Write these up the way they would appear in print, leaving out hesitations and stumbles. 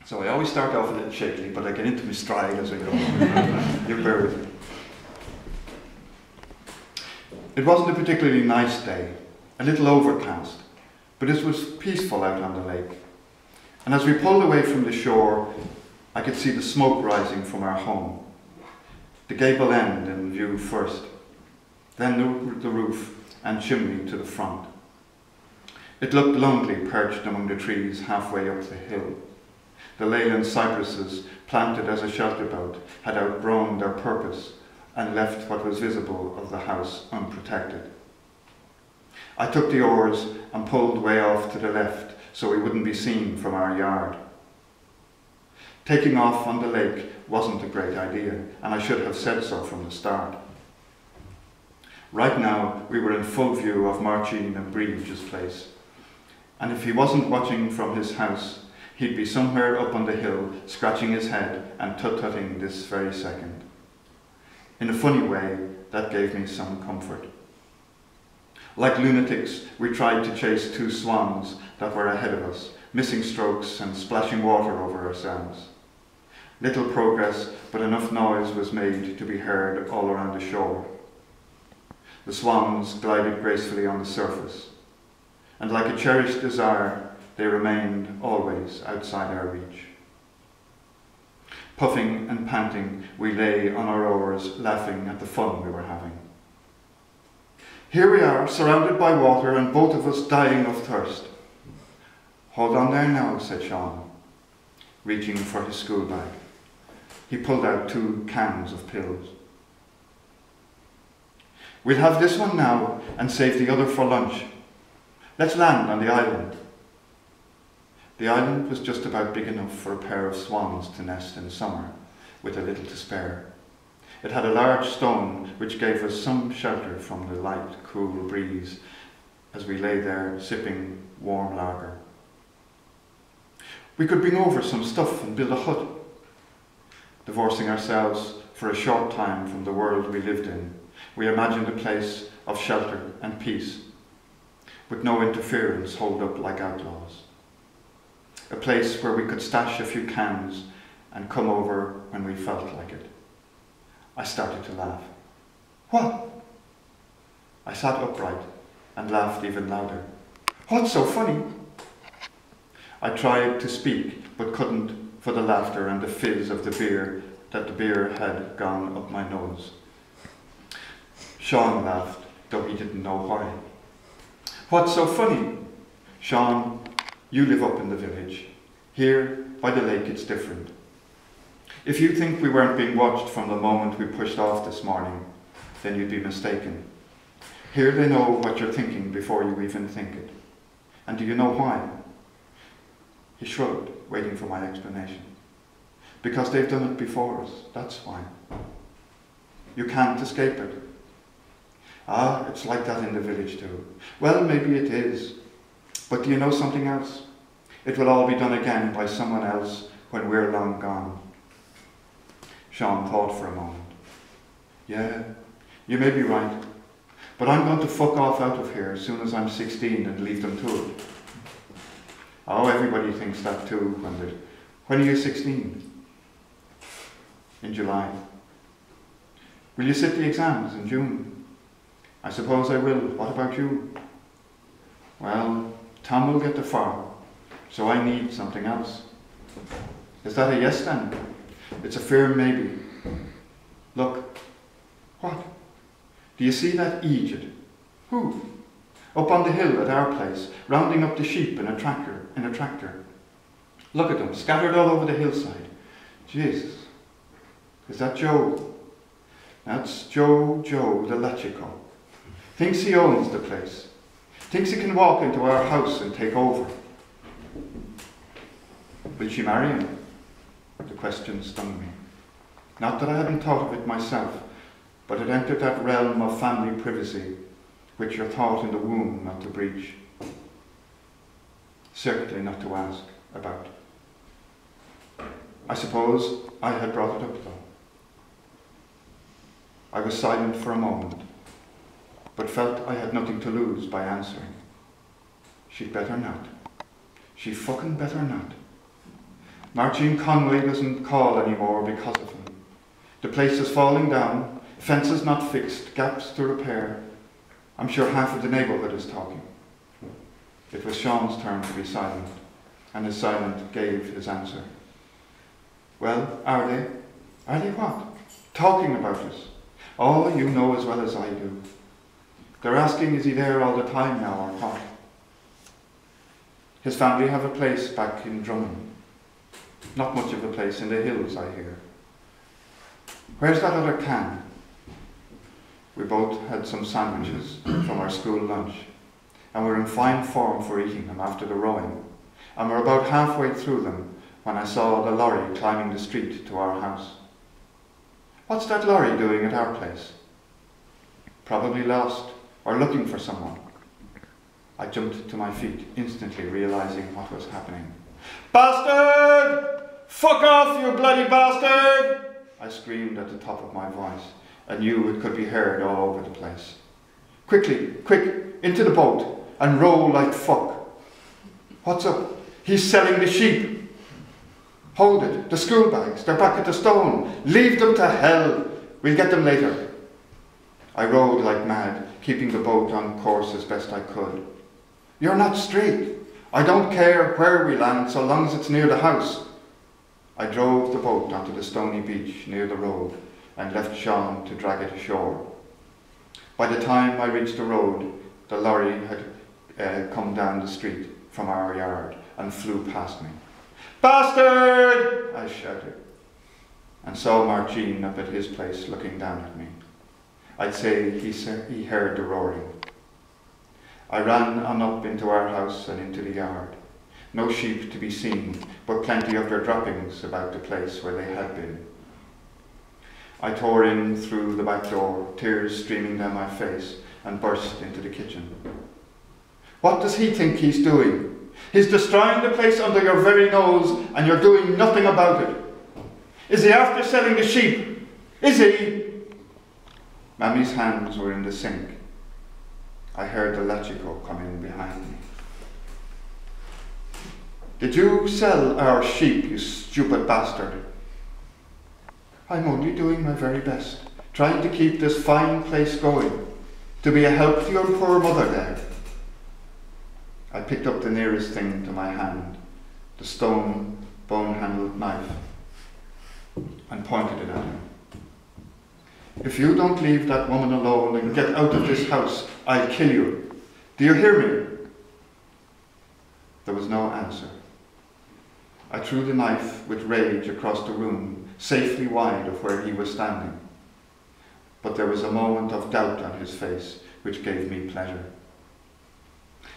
So I always start off a little shakily, but I get into my stride as I go. You bear with me. It wasn't a particularly nice day, a little overcast, but it was peaceful out on the lake. And as we pulled away from the shore, I could see the smoke rising from our home. The gable end in view first, then the roof and chimney to the front. It looked lonely perched among the trees halfway up the hill. The Leyland cypresses, planted as a shelter boat, had outgrown their purpose and left what was visible of the house unprotected. I took the oars and pulled way off to the left so we wouldn't be seen from our yard. Taking off on the lake wasn't a great idea, and I should have said so from the start. Right now we were in full view of Marcin and Breege's place, and if he wasn't watching from his house, he'd be somewhere up on the hill, scratching his head and tut-tutting this very second. In a funny way, that gave me some comfort. Like lunatics, we tried to chase two swans that were ahead of us, missing strokes and splashing water over ourselves. Little progress, but enough noise was made to be heard all around the shore. The swans glided gracefully on the surface, and like a cherished desire, they remained always outside our reach. Puffing and panting, we lay on our oars, laughing at the fun we were having. Here we are, surrounded by water, and both of us dying of thirst. Hold on there now, said Sean, reaching for his school bag. He pulled out 2 cans of pills. We'll have this one now and save the other for lunch. Let's land on the island. The island was just about big enough for a pair of swans to nest in summer, with a little to spare. It had a large stone which gave us some shelter from the light, cool breeze as we lay there sipping warm lager. We could bring over some stuff and build a hut. Divorcing ourselves for a short time from the world we lived in, we imagined a place of shelter and peace, with no interference holed up like outlaws. A place where we could stash a few cans and come over when we felt like it. I started to laugh. What? I sat upright and laughed even louder. What's so funny? I tried to speak, but couldn't for the laughter and the fizz of the beer had gone up my nose. Sean laughed, though he didn't know why. What's so funny? Sean, you live up in the village. Here, by the lake, it's different. If you think we weren't being watched from the moment we pushed off this morning, then you'd be mistaken. Here they know what you're thinking before you even think it. And do you know why? He shrugged, waiting for my explanation. Because they've done it before us, that's why. You can't escape it. Ah, it's like that in the village too. Well, maybe it is. But do you know something else? It will all be done again by someone else when we're long gone. Sean thought for a moment. Yeah, you may be right. But I'm going to fuck off out of here as soon as I'm 16 and leave them to it. Oh, everybody thinks that too. When are you 16? In July. Will you sit the exams in June? I suppose I will. What about you? Well, Tom will get the farm, so I need something else. Is that a yes then? It's a firm maybe. Look. What? Do you see that Egypt? Who? Up on the hill at our place, rounding up the sheep in a tractor. Look at them, scattered all over the hillside. Jesus. Is that Joe? That's Joe the Lechico. Thinks he owns the place. Thinks he can walk into our house and take over. Will she marry him? The question stung me. Not that I hadn't thought of it myself, but it entered that realm of family privacy which you're taught in the womb not to breach. Certainly not to ask about. I suppose I had brought it up though. I was silent for a moment, but felt I had nothing to lose by answering. She'd better not. She fucking better not. Martine Conway doesn't call anymore because of him. The place is falling down, fences not fixed, gaps to repair. I'm sure half of the neighbourhood is talking. It was Sean's turn to be silent, and his silence gave his answer. Well, are they? Are they what? Talking about us. Oh, you know as well as I do. They're asking, is he there all the time now or what? His family have a place back in Drummond. Not much of a place in the hills, I hear. Where's that other can? We both had some sandwiches from our school lunch, and we're in fine form for eating them after the rowing, and we're about halfway through them when I saw the lorry climbing the street to our house. What's that lorry doing at our place? Probably lost or looking for someone. I jumped to my feet, instantly realizing what was happening. Bastard! Fuck off, you bloody bastard! I screamed at the top of my voice, and knew it could be heard all over the place. Quickly, quick, into the boat, and roll like fuck. What's up? He's selling the sheep. Hold it, the school bags, they're back at the stone. Leave them to hell. We'll get them later. I rowed like mad, keeping the boat on course as best I could. You're not straight. I don't care where we land so long as it's near the house. I drove the boat onto the stony beach near the road and left Sean to drag it ashore. By the time I reached the road, the lorry had come down the street from our yard and flew past me. Bastard! I shouted, and saw Martine up at his place looking down at me. I'd say he heard the roaring. I ran on up into our house and into the yard. No sheep to be seen, but plenty of their droppings about the place where they had been. I tore in through the back door, tears streaming down my face, and burst into the kitchen. What does he think he's doing? He's destroying the place under your very nose, and you're doing nothing about it. Is he after selling the sheep? Is he? Mammy's hands were in the sink. I heard the Lachiko come in behind me. Did you sell our sheep, you stupid bastard? I'm only doing my very best, trying to keep this fine place going, to be a help to your poor mother there. I picked up the nearest thing to my hand, the stone bone-handled knife, and pointed it at him. If you don't leave that woman alone and get out of this house, I'll kill you. Do you hear me? There was no answer. I threw the knife with rage across the room, safely wide of where he was standing. But there was a moment of doubt on his face, which gave me pleasure.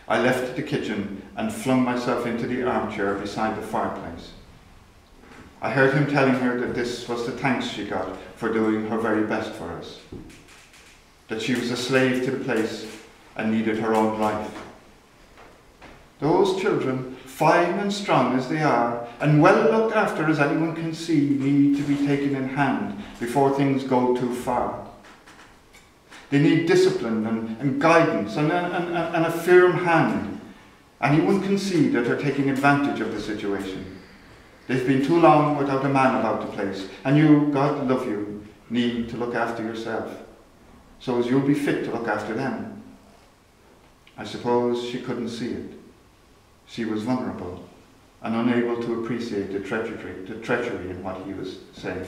I left the kitchen and flung myself into the armchair beside the fireplace. I heard him telling her that this was the thanks she got for doing her very best for us, that she was a slave to the place and needed her own life. Those children, fine and strong as they are, and well looked after as anyone can see, need to be taken in hand before things go too far. They need discipline and guidance and a firm hand. Anyone can see that they're taking advantage of the situation. They've been too long without a man about the place, and you, God love you, need to look after yourself, so as you'll be fit to look after them. I suppose she couldn't see it. She was vulnerable and unable to appreciate the treachery in what he was saying.